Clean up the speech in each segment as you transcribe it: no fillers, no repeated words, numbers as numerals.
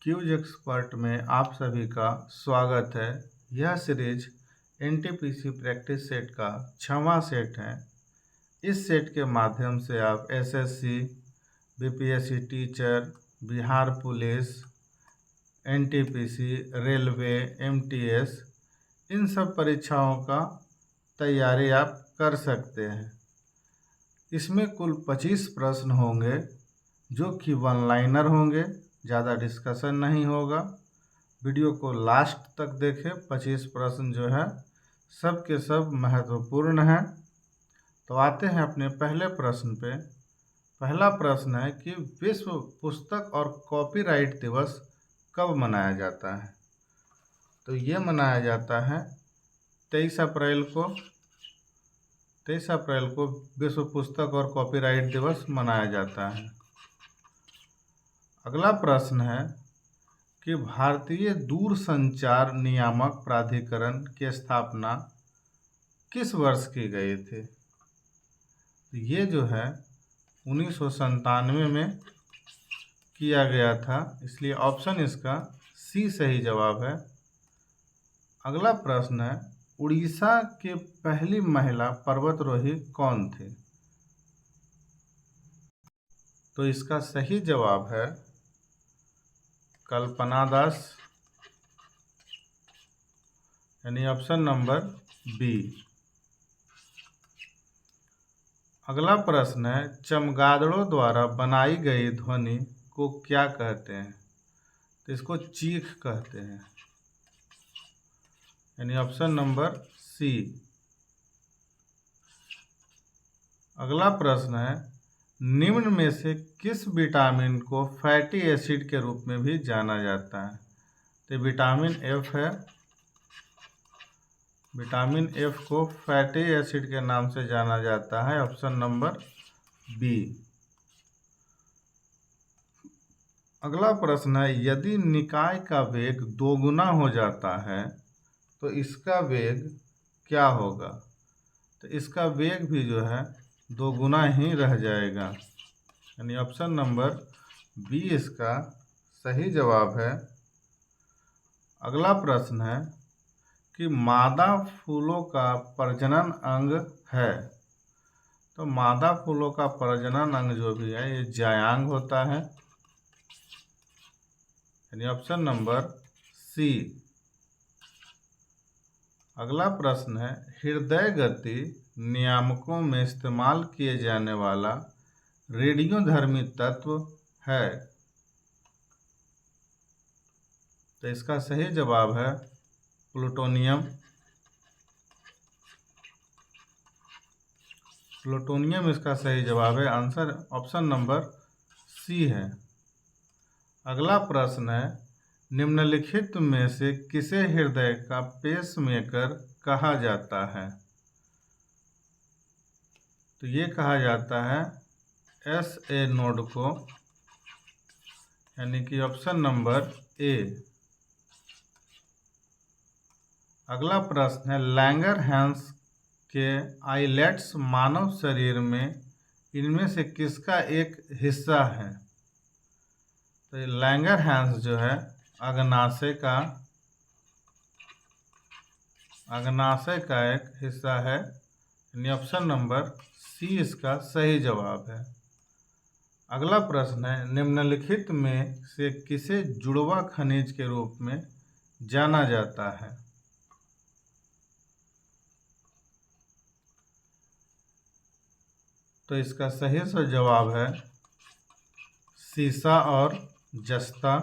Cues expert में आप सभी का स्वागत है। यह सीरीज एनटीपीसी प्रैक्टिस सेट का 6वां सेट है। इस सेट के माध्यम से आप SSC, BPSC teacher, Bihar police, NTPC, railway, MTS इन सब परीक्षाओं का तैयारी आप कर सकते हैं। इसमें कुल 25 प्रश्न होंगे जो कि वन लाइनर होंगे, ज़्यादा डिस्कशन नहीं होगा। वीडियो को लास्ट तक देखें। 25 प्रश्न जो है सब के सब महत्वपूर्ण हैं। तो आते हैं अपने पहले प्रश्न पे। पहला प्रश्न है कि विश्व पुस्तक और कॉपीराइट दिवस कब मनाया जाता है। तो ये मनाया जाता है 23 अप्रैल को। 23 अप्रैल को विश्व पुस्तक और कॉपीराइट दिवस मनाया जाता है। अगला प्रश्न है कि भारतीय दूरसंचार नियामक प्राधिकरण की स्थापना किस वर्ष की गई थी। ये जो है 1997 में किया गया था, इसलिए ऑप्शन इसका सी सही जवाब है। अगला प्रश्न है उड़ीसा के पहली महिला पर्वतारोही कौन थी। तो इसका सही जवाब है कल्पना दास, यानी ऑप्शन नंबर बी। अगला प्रश्न है चमगादड़ों द्वारा बनाई गई ध्वनि को क्या कहते हैं। तो इसको चीख कहते हैं, यानी ऑप्शन नंबर सी। अगला प्रश्न है निम्न में से किस विटामिन को फैटी एसिड के रूप में भी जाना जाता है। तो विटामिन एफ है। विटामिन एफ को फैटी एसिड के नाम से जाना जाता है, ऑप्शन नंबर बी। अगला प्रश्न है यदि निकाय का वेग दोगुना हो जाता है तो इसका वेग क्या होगा। तो इसका वेग भी जो है दोगुना ही रह जाएगा, यानी ऑप्शन नंबर बी इसका सही जवाब है। अगला प्रश्न है कि मादा फूलों का प्रजनन अंग है। तो मादा फूलों का प्रजनन अंग जो भी है ये जायांग होता है, यानी ऑप्शन नंबर सी। अगला प्रश्न है हृदय गति नियामकों में इस्तेमाल किए जाने वाला रेडियोधर्मी तत्व है। तो इसका सही जवाब है प्लूटोनियम। प्लूटोनियम इसका सही जवाब है, आंसर ऑप्शन नंबर सी है। अगला प्रश्न है निम्नलिखित में से किसे हृदय का पेसमेकर कहा जाता है। तो ये कहा जाता है SA नोड को, यानी कि ऑप्शन नंबर ए। अगला प्रश्न है लैंगरहैंस के आइलेट्स मानव शरीर में इनमें से किसका एक हिस्सा है। तो लैंगरहैंस जो है अग्नाशय का एक हिस्सा है, यानी ऑप्शन नंबर सी इसका सही जवाब है। अगला प्रश्न है निम्नलिखित में से किसे जुड़वा खनिज के रूप में जाना जाता है। तो इसका सही जवाब है सीसा और जस्ता,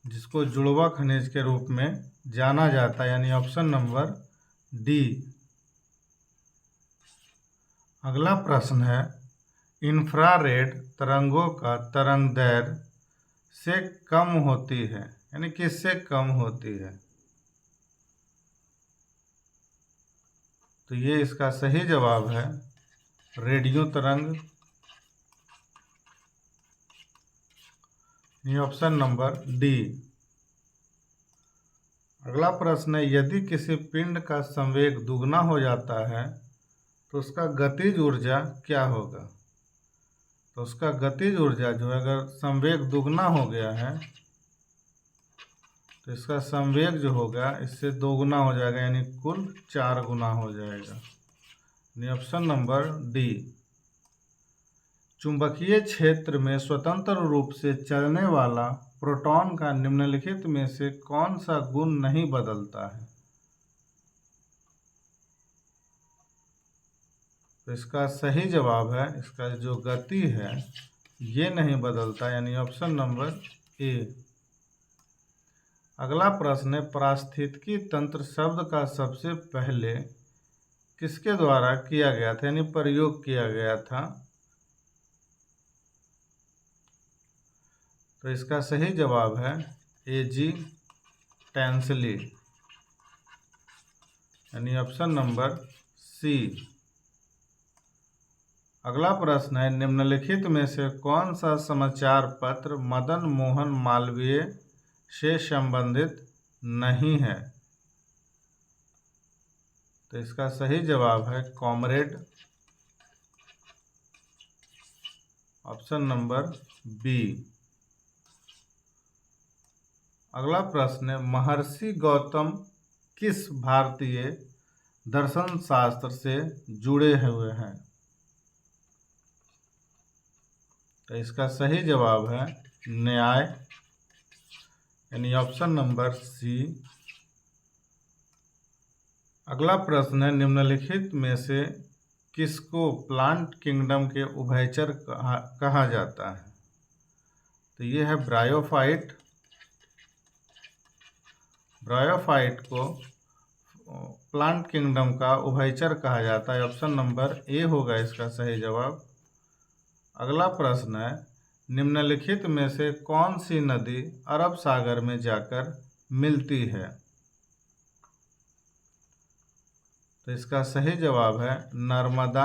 जिसको जुड़वा खनिज के रूप में जाना जाता है, यानी ऑप्शन नंबर डी। अगला प्रश्न है इंफ्रारेड तरंगों का तरंगदैर्घ्य से कम होती है, यानी किससे कम होती है। तो ये इसका सही जवाब है रेडियो तरंग, ये ऑप्शन नंबर डी। अगला प्रश्न है यदि किसी पिंड का संवेग दुगना हो जाता है तो उसका गतिज ऊर्जा क्या होगा। तो उसका गतिज ऊर्जा जो है, अगर संवेग दुगना हो गया है तो इसका संवेग जो होगा इससे दोगुना हो जाएगा, यानी कुल 4 गुना हो जाएगा। यानी ऑप्शन नंबर डी। चुंबकीय क्षेत्र में स्वतंत्र रूप से चलने वाला प्रोटॉन का निम्नलिखित में से कौन सा गुण नहीं बदलता है? तो इसका सही जवाब है, इसका जो गति है ये नहीं बदलता, यानी ऑप्शन नंबर ए। अगला प्रश्न है, पारिस्थितिकी तंत्र शब्द का सबसे पहले किसके द्वारा किया गया था, यानी प्रयोग किया गया था? तो इसका सही जवाब है A.G. टैंसली, यानी ऑप्शन नंबर सी। अगला प्रश्न है, निम्नलिखित में से कौन सा समाचार पत्र मदन मोहन मालवीय से संबंधित नहीं है? तो इसका सही जवाब है कॉमरेड, ऑप्शन नंबर बी। अगला प्रश्न है, महर्षि गौतम किस भारतीय दर्शन शास्त्र से जुड़े हुए हैं? तो इसका सही जवाब है न्याय, यानी ऑप्शन नंबर सी। अगला प्रश्न है, निम्नलिखित में से किसको प्लांट किंगडम के उभयचर कहा जाता है? तो ये है ब्रायोफाइट। ब्रायोफाइट को प्लांट किंगडम का उभयचर कहा जाता है, ऑप्शन नंबर ए होगा इसका सही जवाब। अगला प्रश्न है, निम्नलिखित में से कौन सी नदी अरब सागर में जाकर मिलती है? तो इसका सही जवाब है नर्मदा,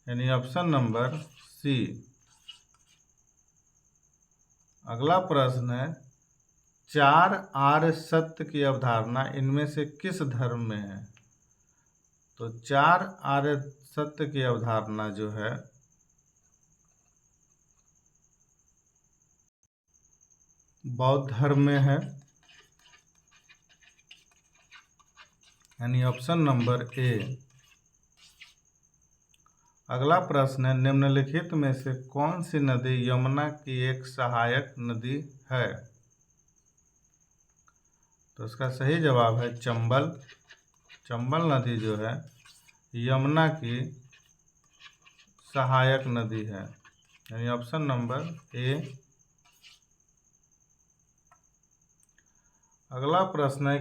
यानी ऑप्शन नंबर सी। अगला प्रश्न है, 4 आर्य सत्य की अवधारणा इनमें से किस धर्म में है? तो 4 आर्य सत्य की अवधारणा जो है बौद्ध धर्म में है, यानी ऑप्शन नंबर ए। अगला प्रश्न है, निम्नलिखित में से कौन सी नदी यमुना की एक सहायक नदी है? तो इसका सही जवाब है चंबल। चंबल नदी जो है यमुना की सहायक नदी है, यानी ऑप्शन नंबर ए। अगला प्रश्न है,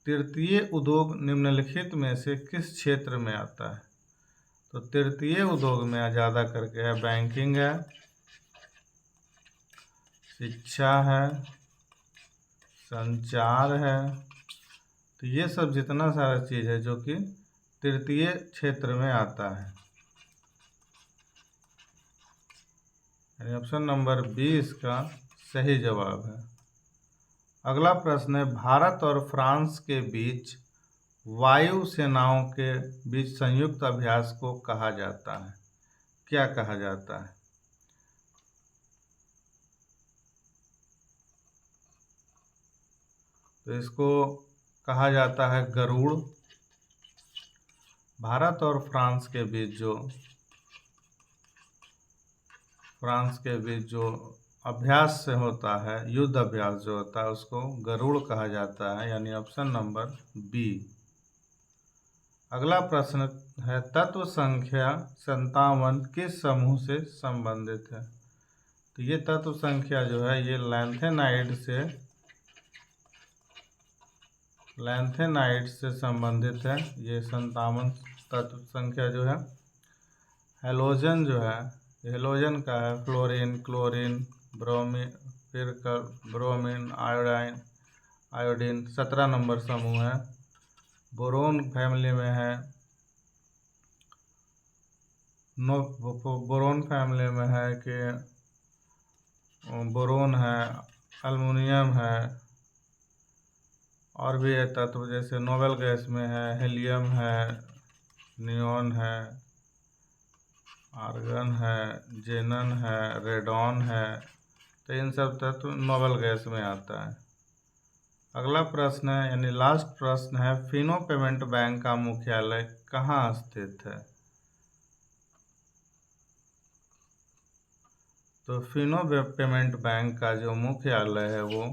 तृतीय उद्योग निम्नलिखित में से किस क्षेत्र में आता है? तो तृतीय उद्योग में ज़्यादा करके है बैंकिंग है, शिक्षा है, संचार है। तो ये सब जितना सारा चीज़ है जो कि तृतीय क्षेत्र में आता है, यानी ऑप्शन नंबर बी इसका सही जवाब है। अगला प्रश्न है, भारत और फ्रांस के बीच वायु सेनाओं के बीच संयुक्त अभ्यास को कहा जाता है, क्या कहा जाता है? तो इसको कहा जाता है गरुड़। भारत और फ्रांस के बीच जो अभ्यास से होता है, युद्ध अभ्यास जो होता है उसको गरुड़ कहा जाता है, यानी ऑप्शन नंबर बी। अगला प्रश्न है, तत्व संख्या 57 किस समूह से संबंधित है? तो ये तत्व संख्या जो है ये लैंथेनाइड से संबंधित है। ये 57 तत्व संख्या जो है। हेलोजन जो है, हेलोजन का है फ्लोरीन, क्लोरीन, ब्रोमीन, फिर ब्रोमीन, आयोडीन 17 नंबर समूह है। बोरोन फैमिली में है, बोरोन फैमिली में है कि बोरोन है, एल्युमिनियम है, और भी है तत्व जैसे नोबेल गैस में है, हीलियम है, नियॉन है, आर्गन है, जेनन है, रेडॉन है, तो इन सब तत्व नोबल गैस में आता है। अगला प्रश्न है यानी लास्ट प्रश्न है, फिनो पेमेंट बैंक का मुख्यालय कहाँ स्थित है? तो फिनो पेमेंट बैंक का जो मुख्यालय है वो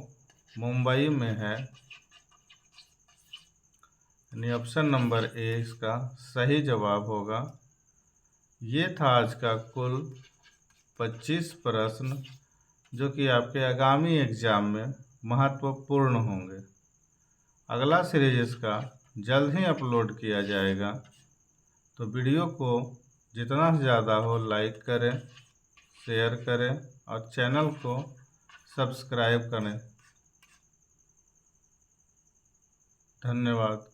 मुंबई में है, यानी ऑप्शन नंबर ए इसका सही जवाब होगा। ये था आज का कुल 25 प्रश्न जो कि आपके आगामी एग्जाम में महत्वपूर्ण होंगे। अगला सीरीज इसका जल्द ही अपलोड किया जाएगा, तो वीडियो को जितना ज़्यादा हो लाइक करें, शेयर करें और चैनल को सब्सक्राइब करें। धन्यवाद।